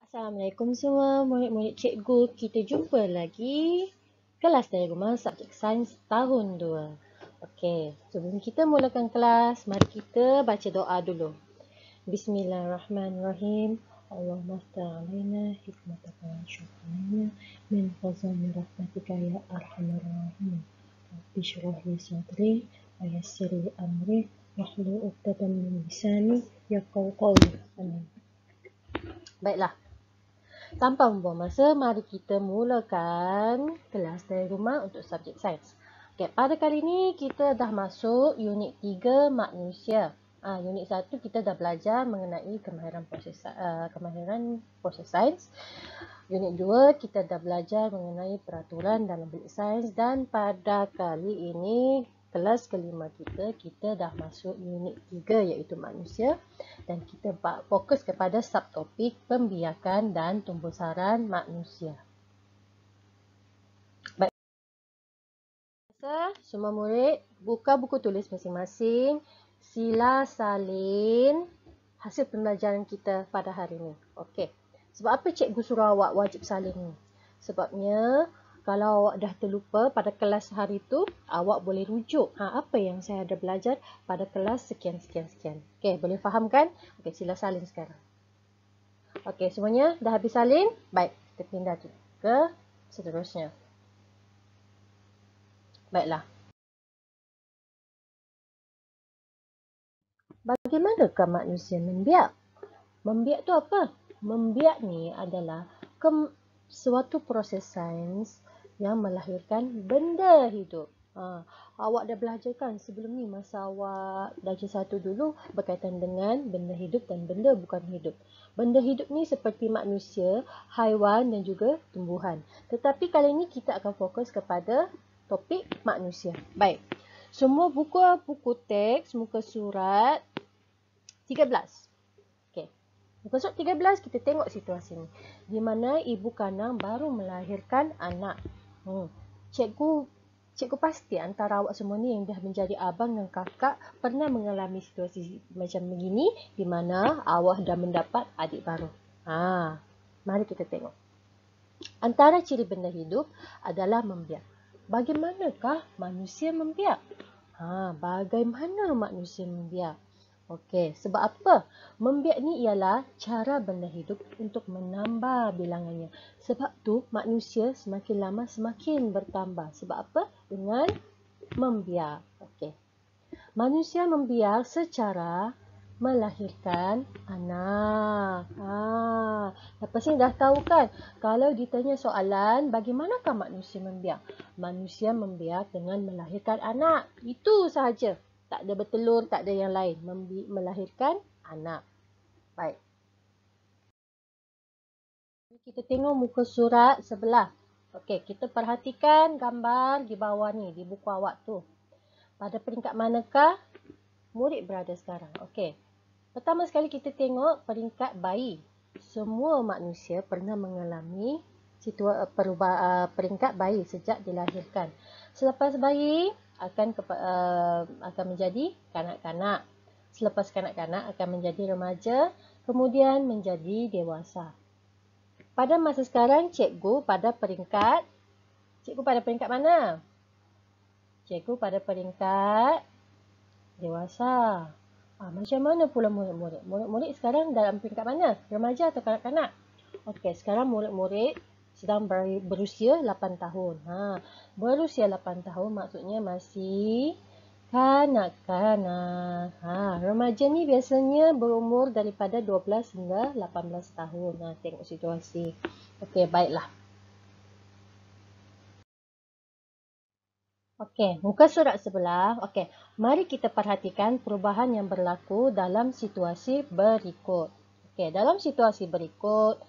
Assalamualaikum semua murid-murid cikgu. Kita jumpa lagi kelas dari rumah subjek sains tahun 2. Okey, sebelum kita mulakan kelas, mari kita baca doa dulu. Bismillahirrahmanirrahim. Allahumma aftah alaina hikmataka wa syukrana min fazli rahmatika ya arhamar rahimin. Rabbi shrah li sadri wa yassir li amri wahlul 'uqdatam min lisani yafqahu qawli. Amin. Baiklah. Tanpa membuang masa, mari kita mulakan kelas dari rumah untuk subjek sains. Okay, pada kali ini kita dah masuk unit 3 manusia. Unit 1 kita dah belajar mengenai kemahiran proses sains. Unit 2 kita dah belajar mengenai peraturan dalam bilik sains, dan pada kali ini kelas kelima kita dah masuk unit 3 iaitu manusia, dan kita fokus kepada subtopik pembiakan dan tumbuhsaran manusia. Baik. Semua murid buka buku tulis masing-masing, sila salin hasil pembelajaran kita pada hari ini. Okey. Sebab apa cikgu suruh awak wajib salin ni? Sebabnya kalau awak dah terlupa pada kelas hari tu, awak boleh rujuk. Apa yang saya ada belajar pada kelas sekian. Okey, boleh faham kan? Okey, sila salin sekarang. Okey, semuanya dah habis salin? Baik, kita pindah ke seterusnya. Baiklah. Bagaimanakah manusia membiak? Membiak tu apa? Membiak ni adalah suatu proses sains yang melahirkan benda hidup. Awak dah belajar kan sebelum ni masa awak darjah 1 dulu berkaitan dengan benda hidup dan benda bukan hidup. Benda hidup ni seperti manusia, haiwan dan juga tumbuhan. Tetapi kali ini kita akan fokus kepada topik manusia. Baik. Semua buku teks, muka surat 13. Okey. Muka surat 13 kita tengok situasi ni. Di mana ibu kandang baru melahirkan anak. Cikgu pasti antara awak semua ni yang dah menjadi abang dan kakak pernah mengalami situasi macam begini di mana awak dah mendapat adik baru. Mari kita tengok. Antara ciri benda hidup adalah membiak. Bagaimanakah manusia membiak? Bagaimana manusia membiak? Okey, sebab apa? Membiak ni ialah cara benda hidup untuk menambah bilangannya. Sebab tu manusia semakin lama semakin bertambah. Sebab apa? Dengan membiak. Okey. Manusia membiak secara melahirkan anak. Lepas ni dah tahu kan? Kalau ditanya soalan, bagaimanakah manusia membiak? Manusia membiak dengan melahirkan anak. Itu sahaja. Tak ada bertelur, tak ada yang lain. Melahirkan anak. Baik. Kita tengok muka surat sebelah. Okey, kita perhatikan gambar di bawah ni, di buku awak tu. Pada peringkat manakah murid berada sekarang? Okey. Pertama sekali kita tengok peringkat bayi. Semua manusia pernah mengalami peringkat bayi sejak dilahirkan. Selepas bayi akan menjadi kanak-kanak. Selepas kanak-kanak akan menjadi remaja, kemudian menjadi dewasa. Pada masa sekarang cikgu pada peringkat mana? Cikgu pada peringkat dewasa. Macam mana pula murid-murid? Murid-murid sekarang dalam peringkat mana? Remaja atau kanak-kanak? Okey, sekarang murid-murid sedang berusia 8 tahun. Berusia 8 tahun maksudnya masih kanak-kanak. Remaja ni biasanya berumur daripada 12 hingga 18 tahun. Tengok situasi. Okey, baiklah. Okey, muka surat sebelah. Okey, mari kita perhatikan perubahan yang berlaku dalam situasi berikut. Okey, dalam situasi berikut,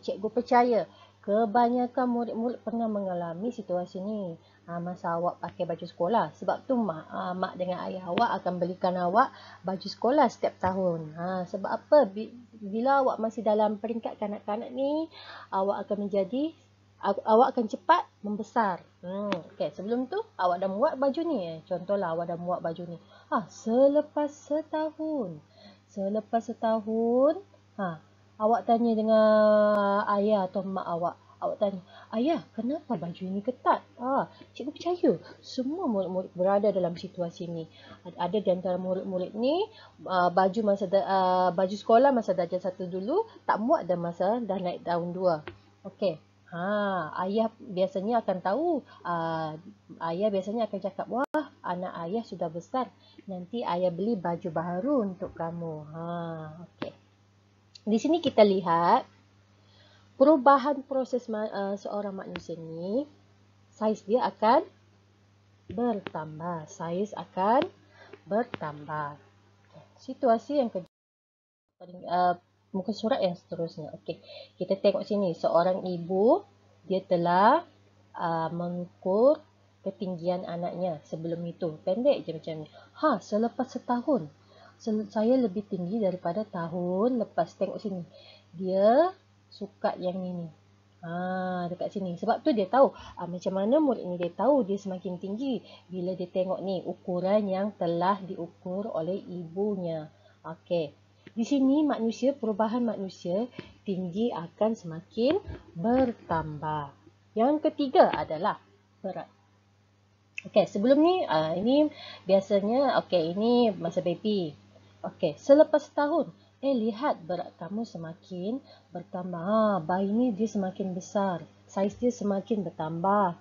cikgu percaya kebanyakan murid-murid pernah mengalami situasi ni. Masa awak pakai baju sekolah. Sebab tu mak dengan ayah awak akan belikan awak baju sekolah setiap tahun. Sebab apa? Bila awak masih dalam peringkat kanak-kanak ni, awak akan cepat membesar. Okey, sebelum tu awak dah muat baju ni. Contohlah awak dah muat baju ni. Selepas setahun. Awak tanya dengan ayah atau mak awak. Awak tanya, ayah, kenapa baju ini ketat? Cikgu percaya semua murid-murid berada dalam situasi ini. Ada di antara murid-murid ni baju sekolah masa darjah 1 dulu tak muat dah masa dah naik tahun 2. Okey. Ayah biasanya akan tahu. Ayah biasanya akan cakap, wah, anak ayah sudah besar. Nanti ayah beli baju baru untuk kamu. Okey. Di sini kita lihat perubahan proses seorang manusia ni, saiz dia akan bertambah. Saiz akan bertambah. Situasi yang kedua, muka surat yang seterusnya. Okey, kita tengok sini. Seorang ibu, dia telah mengukur ketinggian anaknya sebelum itu. Pendek je macam ni. Selepas setahun, saya lebih tinggi daripada tahun lepas. Tengok sini. Dia suka yang ini. Dekat sini. Sebab tu dia tahu macam mana murid ni dia tahu dia semakin tinggi bila dia tengok ni ukuran yang telah diukur oleh ibunya. Okey. Di sini perubahan manusia tinggi akan semakin bertambah. Yang ketiga adalah berat. Okey, sebelum ni ini biasanya ini masa baby. Okey, selepas setahun lihat berat kamu semakin bertambah. Bayi ni dia semakin besar. Saiz dia semakin bertambah.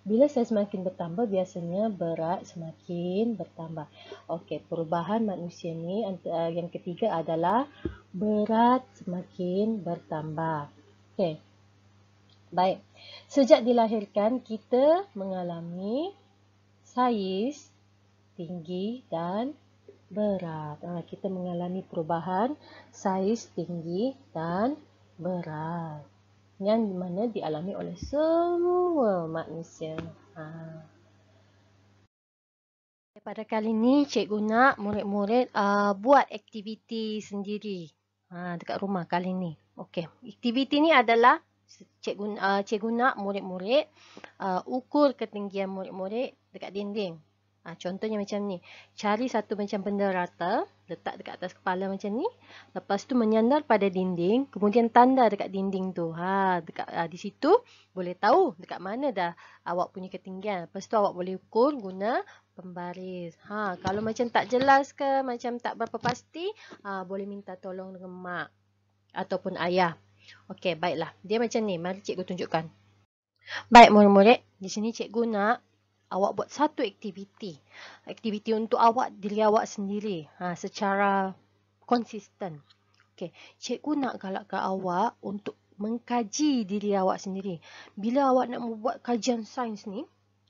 Bila saiz semakin bertambah, biasanya berat semakin bertambah. Okey, perubahan manusia ni yang ketiga adalah berat semakin bertambah. Okey. Baik. Sejak dilahirkan kita mengalami saiz, tinggi dan berat. Kita mengalami perubahan saiz, tinggi dan berat. Yang mana dialami oleh semua manusia. Pada kali ini, cikgu nak murid-murid buat aktiviti sendiri dekat rumah kali ini. Okey, aktiviti ni adalah cikgu nak murid-murid ukur ketinggian murid-murid dekat dinding. Contohnya macam ni. Cari satu macam benda rata, letak dekat atas kepala macam ni. Lepas tu menyandar pada dinding, kemudian tanda dekat dinding tu. Di situ boleh tahu dekat mana dah awak punya ketinggian. Lepas tu awak boleh ukur guna pembaris. Kalau macam tak jelas ke, macam tak berapa pasti, boleh minta tolong dengan mak ataupun ayah. Okey, baiklah. Dia macam ni. Mari cikgu tunjukkan. Baik murid-murid, di sini cikgu nak awak buat satu aktiviti. Aktiviti untuk diri awak sendiri secara konsisten. Okey, cikgu nak galakkan awak untuk mengkaji diri awak sendiri. Bila awak nak membuat kajian sains ni,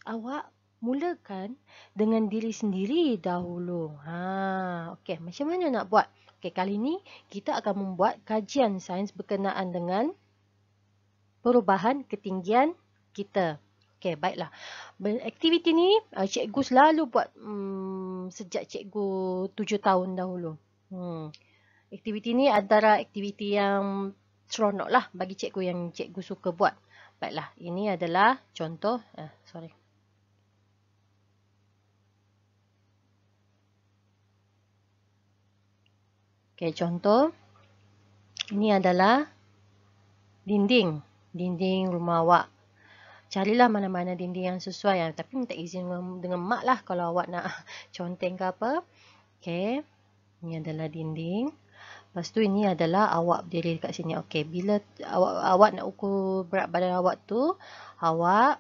awak mulakan dengan diri sendiri dahulu. Okey, macam mana nak buat? Okey, kali ni kita akan membuat kajian sains berkenaan dengan perubahan ketinggian kita. Okey, baiklah. Aktiviti ni cikgu selalu buat sejak cikgu 7 tahun dahulu. Aktiviti ni antara aktiviti yang seronok lah bagi cikgu yang cikgu suka buat. Baiklah, ini adalah contoh. Okey, contoh. Ini adalah dinding rumah awak. Carilah mana-mana dinding yang sesuai. Tapi minta izin dengan mak lah kalau awak nak conteng ke apa. Okey. Ini adalah dinding. Lepas tu ini adalah awak berdiri dekat sini. Okey. Bila awak nak ukur berat badan awak tu, awak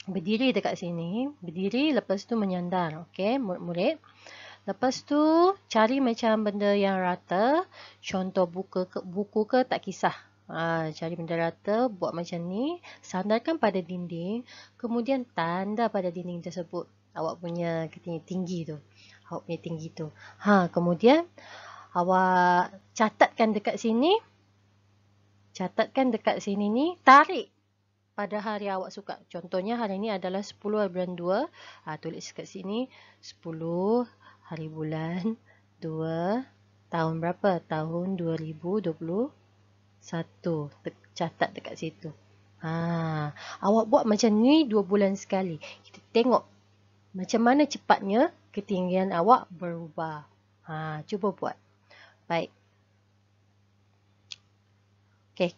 berdiri dekat sini. Berdiri lepas tu menyandar. Okey, murid-murid. Lepas tu cari macam benda yang rata. Contoh buku ke tak kisah. Cari benda rata, buat macam ni, sandarkan pada dinding, kemudian tanda pada dinding tersebut awak punya tinggi tu. Awak punya tinggi tu. Kemudian awak catatkan dekat sini. Catatkan dekat sini ni, tarik pada hari awak suka. Contohnya hari ni adalah 10 bulan 2. Tulis dekat sini 10 hari bulan 2 tahun berapa? Tahun 2021. Catat dekat situ. Awak buat macam ni 2 bulan sekali. Kita tengok macam mana cepatnya ketinggian awak berubah. Cuba buat. Baik. Okey.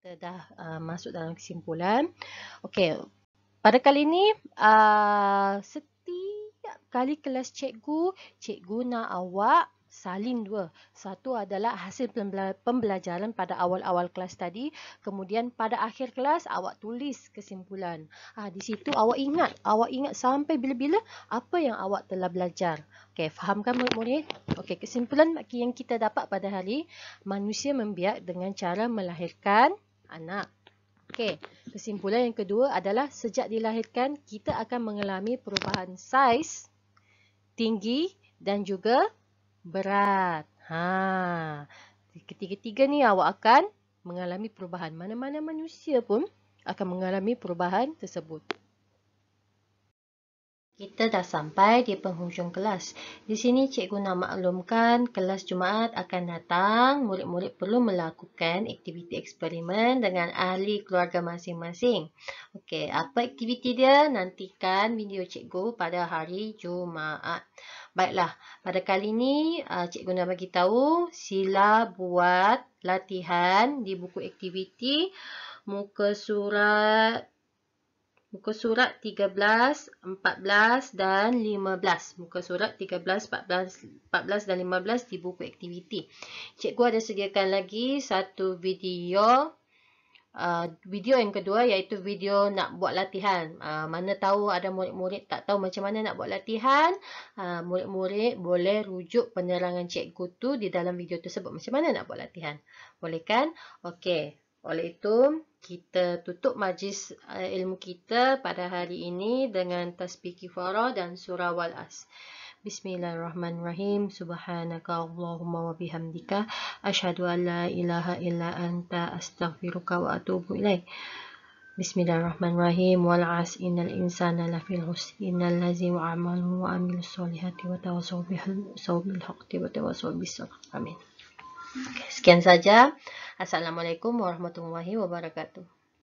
Kita dah masuk dalam kesimpulan. Okey. Pada kali ini, setiap kali kelas cikgu nak awak salin dua. Satu adalah hasil pembelajaran pada awal-awal kelas tadi. Kemudian pada akhir kelas, awak tulis kesimpulan. Di situ awak ingat sampai bila-bila apa yang awak telah belajar. Okey, faham kan murid-murid? Okey, kesimpulan yang kita dapat pada hari, manusia membiak dengan cara melahirkan anak. Okey, kesimpulan yang kedua adalah sejak dilahirkan, kita akan mengalami perubahan saiz, tinggi dan juga berat. Ketiga-tiga ni awak akan mengalami perubahan. Mana-mana manusia pun akan mengalami perubahan tersebut. Kita dah sampai di penghujung kelas. Di sini cikgu nak maklumkan kelas Jumaat akan datang. Murid-murid perlu melakukan aktiviti eksperimen dengan ahli keluarga masing-masing. Okey, apa aktiviti dia? Nantikan video cikgu pada hari Jumaat. Baiklah, pada kali ini cikgu nak bagi tahu sila buat latihan di buku aktiviti muka surat 13, 14 dan 15. Muka surat 13, 14 dan 15 di buku aktiviti. Cikgu ada sediakan lagi satu video. Video yang kedua iaitu video nak buat latihan. Mana tahu ada murid-murid tak tahu macam mana nak buat latihan. Murid-murid boleh rujuk penerangan cikgu tu di dalam video tersebut. Macam mana nak buat latihan? Boleh kan? Okey. Oleh itu, kita tutup majlis ilmu kita pada hari ini dengan tasbih kifarah dan surah Wal-As. Bismillahirrahmanirrahim. Subhanaka Allahumma wa bihamdika asyhadu an la ilaha illa anta astaghfiruka wa atubu ilaik. Bismillahirrahmanirrahim. Wal 'asr innal insana lafii khusr innal ladzina amanu wa amilus solihati wa tawassaw bil haqqi wa tawassaw bis sabr. Amin. Sekian saja. Assalamualaikum warahmatullahi wabarakatuh.